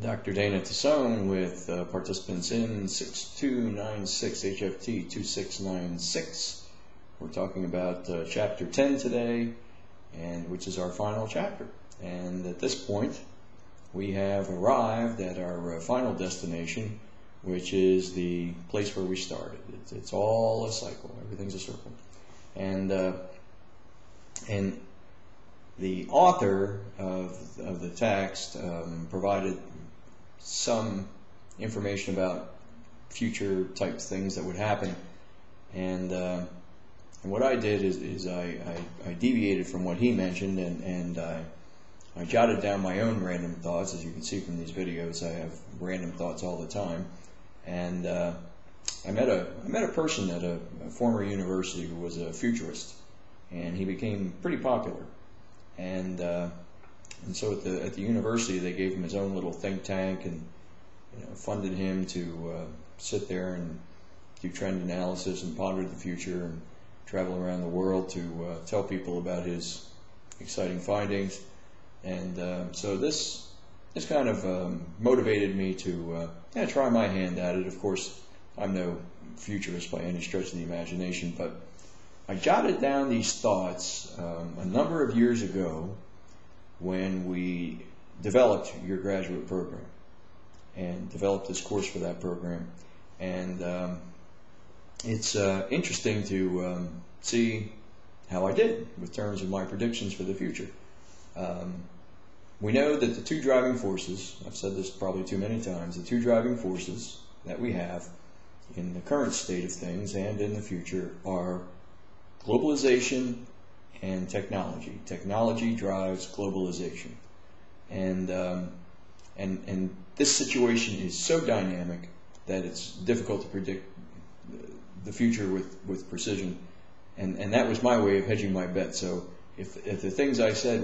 Dr. Dana Tassone with participants in 6296 HFT 2696. We're talking about chapter 10 today, and which is our final chapter. And at this point, we have arrived at our final destination, which is the place where we started. It's all a cycle. Everything's a circle. And the author of the text provided some information about future type things that would happen, and what I did is I deviated from what he mentioned, and I jotted down my own random thoughts. As you can see from these videos, I have random thoughts all the time. And I met a person at a former university who was a futurist, and he became pretty popular. And so at the university, they gave him his own little think tank, and funded him to sit there and do trend analysis and ponder the future and travel around the world to tell people about his exciting findings. And so this kind of motivated me to try my hand at it. Of course, I'm no futurist by any stretch of the imagination, but I jotted down these thoughts a number of years ago when we developed your graduate program and developed this course for that program. And it's interesting to see how I did with terms of my predictions for the future. We know that the two driving forces, I've said this probably too many times, the two driving forces that we have in the current state of things and in the future are globalization and technology. Technology drives globalization, and this situation is so dynamic that it's difficult to predict the future with precision. And that was my way of hedging my bet. So if the things I said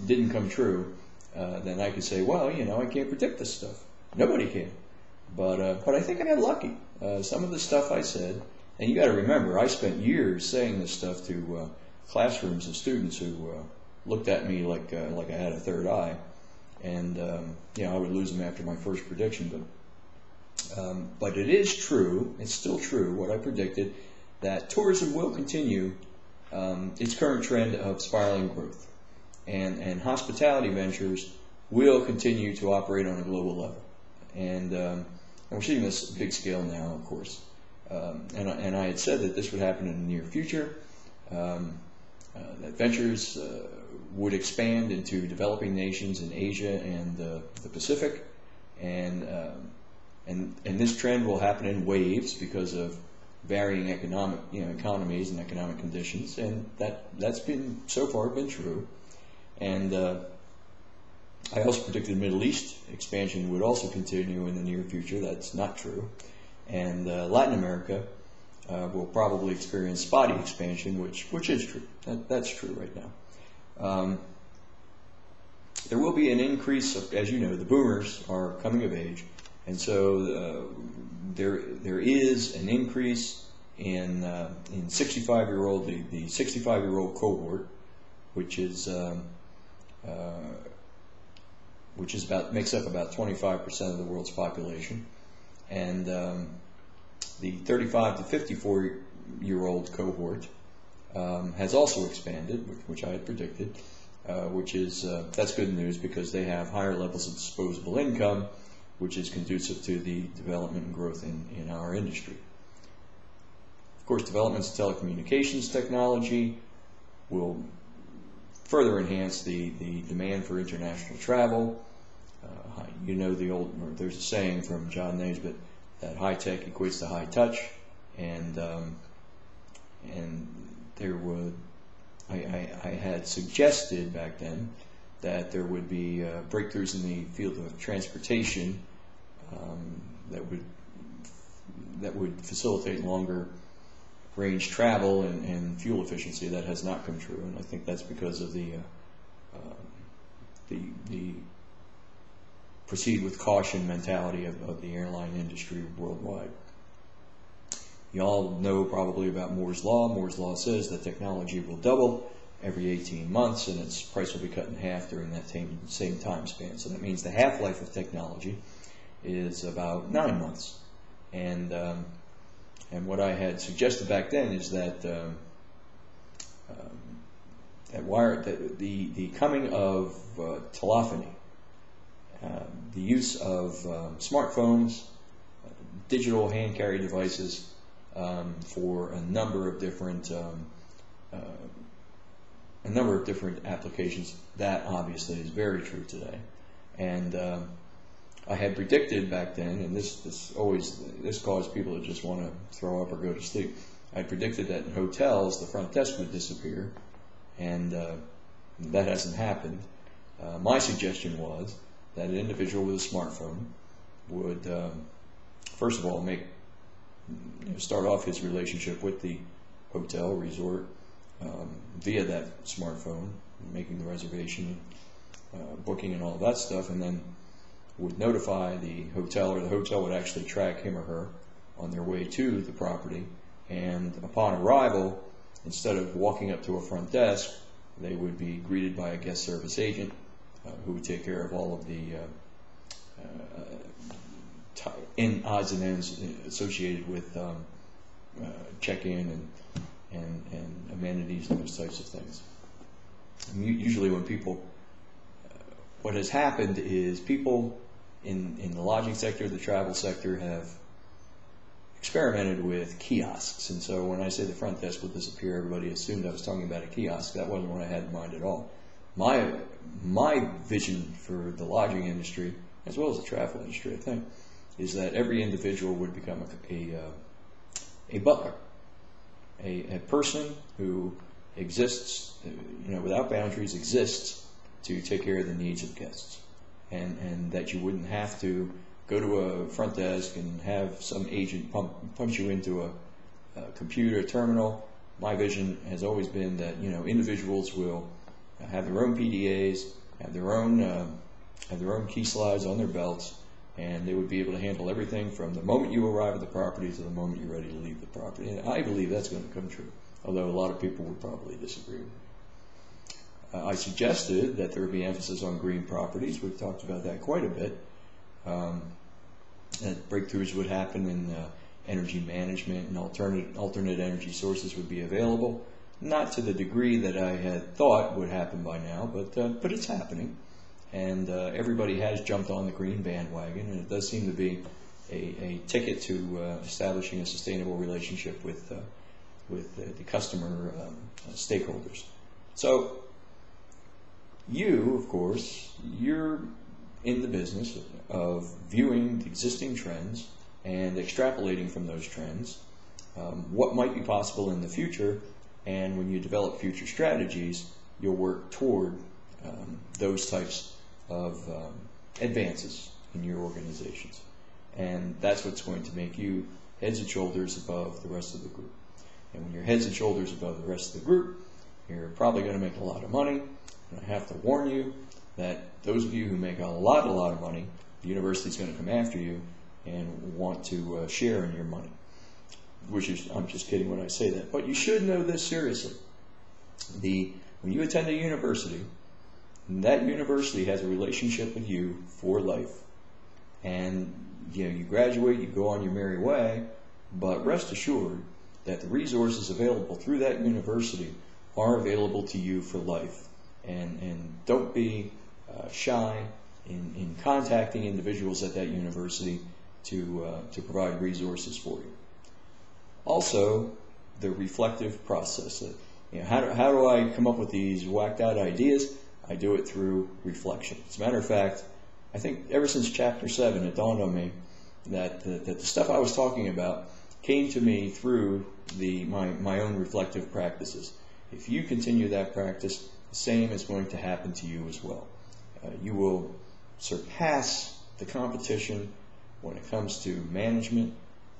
didn't come true, then I could say, well, I can't predict this stuff. Nobody can. But I think I got lucky. Some of the stuff I said, and you got to remember, I spent years saying this stuff to classrooms of students who looked at me like I had a third eye, and I would lose them after my first prediction. But it is true. It's still true. What I predicted, that tourism will continue its current trend of spiraling growth, and hospitality ventures will continue to operate on a global level, and we're seeing this big scale now, of course. And I had said that this would happen in the near future, that ventures would expand into developing nations in Asia and the Pacific, and this trend will happen in waves because of varying economies and economic conditions, and that's been so far been true. And I also predicted Middle East expansion would also continue in the near future. That's not true. And Latin America will probably experience spotty expansion, which is true. That's true right now. There will be an increase of, as you know, the boomers are coming of age, and so there is an increase in 65-year-old, the 65-year-old cohort, which makes up about 25% of the world's population. And the 35 to 54-year-old cohort has also expanded, which I had predicted, that's good news because they have higher levels of disposable income, which is conducive to the development and growth in our industry. Of course, developments in telecommunications technology will further enhance the demand for international travel. There's a saying from John Naisbitt that high tech equates to high touch, and I had suggested back then that there would be breakthroughs in the field of transportation that would facilitate longer range travel and fuel efficiency. That has not come true, and I think that's because of the proceed with caution mentality of the airline industry worldwide. You all know probably about Moore's Law. Moore's Law says that technology will double every 18 months, and its price will be cut in half during that same time span. So that means the half-life of technology is about 9 months. And what I had suggested back then is that the coming of telephony, the use of smartphones, digital hand-carry devices for a number of different applications, that obviously is very true today. And I had predicted back then, and this caused people to just want to throw up or go to sleep. I predicted that in hotels the front desk would disappear, and that hasn't happened. My suggestion was that an individual with a smartphone would, first of all, start off his relationship with the hotel, resort, via that smartphone, making the reservation, booking and all of that stuff, and then would notify the hotel, or the hotel would actually track him or her on their way to the property. And upon arrival, instead of walking up to a front desk, they would be greeted by a guest service agent who would take care of all of the odds and ends associated with check-in and amenities and those types of things. And usually when people, what has happened is people in the lodging sector, the travel sector, have experimented with kiosks. And so when I say the front desk will disappear, everybody assumed I was talking about a kiosk. That wasn't what I had in mind at all. My vision for the lodging industry, as well as the travel industry, I think, is that every individual would become a butler, a person who exists, without boundaries, exists to take care of the needs of guests, and that you wouldn't have to go to a front desk and have some agent punch you into a computer terminal. My vision has always been that individuals will have their own PDAs, have their own key slides on their belts, and they would be able to handle everything from the moment you arrive at the property to the moment you're ready to leave the property. And I believe that's going to come true, although a lot of people would probably disagree with me. I suggested that there would be emphasis on green properties. We've talked about that quite a bit. That breakthroughs would happen in energy management, and alternate energy sources would be available. Not to the degree that I had thought would happen by now, but it's happening. And everybody has jumped on the green bandwagon, and it does seem to be a ticket to establishing a sustainable relationship with the customer stakeholders. So you, of course, you're in the business of viewing the existing trends and extrapolating from those trends what might be possible in the future, and when you develop future strategies, you'll work toward those types of advances in your organizations. And that's what's going to make you heads and shoulders above the rest of the group. And when you're heads and shoulders above the rest of the group, you're probably going to make a lot of money. And I have to warn you that those of you who make a lot of money, the university's going to come after you and want to share in your money. I'm just kidding when I say that. But you should know this seriously. When you attend a university, that university has a relationship with you for life. And you graduate, you go on your merry way, but rest assured that the resources available through that university are available to you for life. And don't be shy in contacting individuals at that university to provide resources for you. Also, the reflective process. How do I come up with these whacked out ideas? I do it through reflection. As a matter of fact, I think ever since Chapter 7, it dawned on me that the stuff I was talking about came to me through my own reflective practices. If you continue that practice, the same is going to happen to you as well. You will surpass the competition when it comes to management,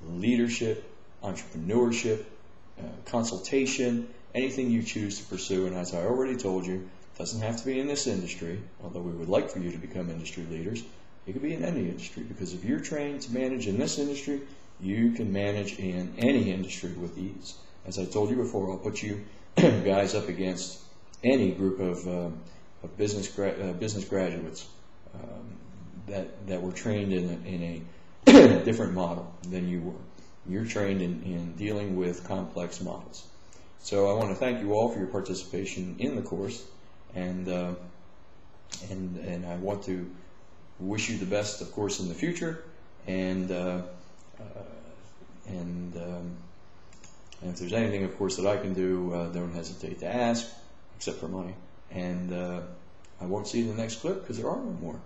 leadership, entrepreneurship, consultation, anything you choose to pursue. And as I already told you, it doesn't have to be in this industry, although we would like for you to become industry leaders. It could be in any industry, because if you're trained to manage in this industry, you can manage in any industry with ease. As I told you before, I'll put you guys up against any group of business graduates that were trained in a different model than you were. You're trained in dealing with complex models. So I want to thank you all for your participation in the course, and I want to wish you the best, of course, in the future. And if there's anything, of course, that I can do, don't hesitate to ask, except for money. And I won't see you in the next clip because there are no more.